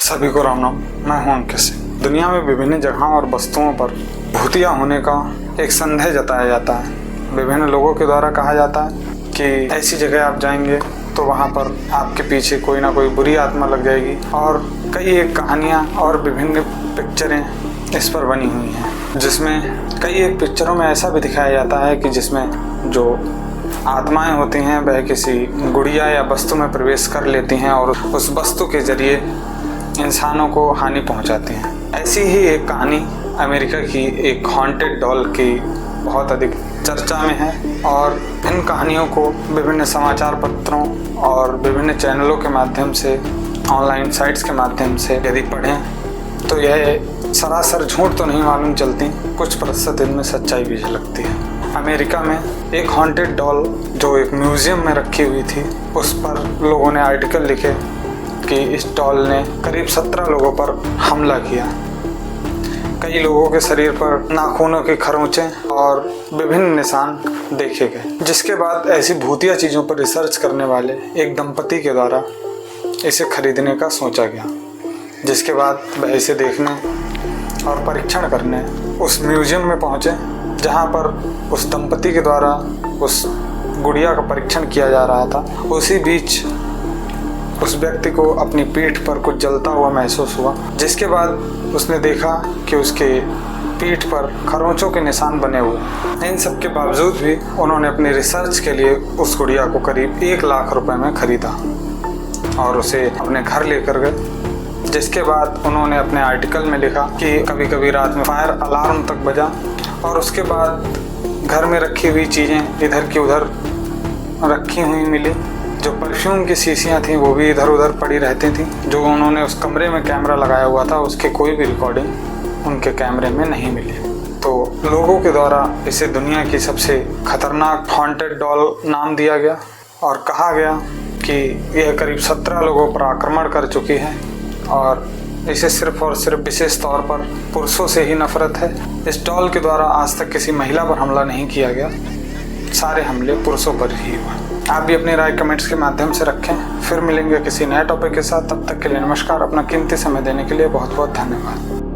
सभी को राम राम। मैं हूं अंकित सिंह। दुनिया में विभिन्न जगहों और वस्तुओं पर भूतिया होने का एक संदेह जताया जाता है। विभिन्न लोगों के द्वारा कहा जाता है कि ऐसी जगह आप जाएंगे तो वहां पर आपके पीछे कोई ना कोई बुरी आत्मा लग जाएगी, और कई एक कहानियाँ और विभिन्न पिक्चरें इस पर बनी हुई हैं, जिसमें कई एक पिक्चरों में ऐसा भी दिखाया जाता है कि जिसमें जो आत्माएं होती हैं वह किसी गुड़िया या वस्तु में प्रवेश कर लेती हैं और उस वस्तु के जरिए इंसानों को हानि पहुंचाती हैं। ऐसी ही एक कहानी अमेरिका की एक हॉन्टेड डॉल की बहुत अधिक चर्चा में है, और इन कहानियों को विभिन्न समाचार पत्रों और विभिन्न चैनलों के माध्यम से, ऑनलाइन साइट्स के माध्यम से यदि पढ़ें तो यह सरासर झूठ तो नहीं मालूम चलती, कुछ प्रतिशत इनमें सच्चाई भी झलकती है। अमेरिका में एक हॉन्टेड डॉल जो एक म्यूजियम में रखी हुई थी, उस पर लोगों ने आर्टिकल लिखे कि इस डॉल ने करीब 17 लोगों पर हमला किया। कई लोगों के शरीर पर नाखूनों के खरोंचे और विभिन्न निशान देखे गए, जिसके बाद ऐसी भूतिया चीज़ों पर रिसर्च करने वाले एक दंपति के द्वारा इसे खरीदने का सोचा गया, जिसके बाद वह इसे देखने और परीक्षण करने उस म्यूजियम में पहुंचे, जहां पर उस दंपति के द्वारा उस गुड़िया का परीक्षण किया जा रहा था। उसी बीच उस व्यक्ति को अपनी पीठ पर कुछ जलता हुआ महसूस हुआ, जिसके बाद उसने देखा कि उसके पीठ पर खरोंचों के निशान बने हुए। इन सब के बावजूद भी उन्होंने अपनी रिसर्च के लिए उस गुड़िया को करीब 1 लाख रुपए में खरीदा और उसे अपने घर लेकर गए, जिसके बाद उन्होंने अपने आर्टिकल में लिखा कि कभी कभी रात में फायर अलार्म तक बजा, और उसके बाद घर में रखी हुई चीज़ें इधर की उधर रखी हुई मिली। जो परफ्यूम की शीशियाँ थीं वो भी इधर उधर पड़ी रहती थीं। जो उन्होंने उस कमरे में कैमरा लगाया हुआ था उसकी कोई भी रिकॉर्डिंग उनके कैमरे में नहीं मिली। तो लोगों के द्वारा इसे दुनिया की सबसे खतरनाक हॉन्टेड डॉल नाम दिया गया, और कहा गया कि यह करीब 17 लोगों पर आक्रमण कर चुकी है, और इसे सिर्फ और सिर्फ विशेष तौर पर पुरुषों से ही नफरत है। इस डॉल के द्वारा आज तक किसी महिला पर हमला नहीं किया गया, सारे हमले पुरुषों पर ही हुए। आप भी अपनी राय कमेंट्स के माध्यम से रखें। फिर मिलेंगे किसी नए टॉपिक के साथ। तब तक के लिए नमस्कार। अपना कीमती समय देने के लिए बहुत बहुत धन्यवाद।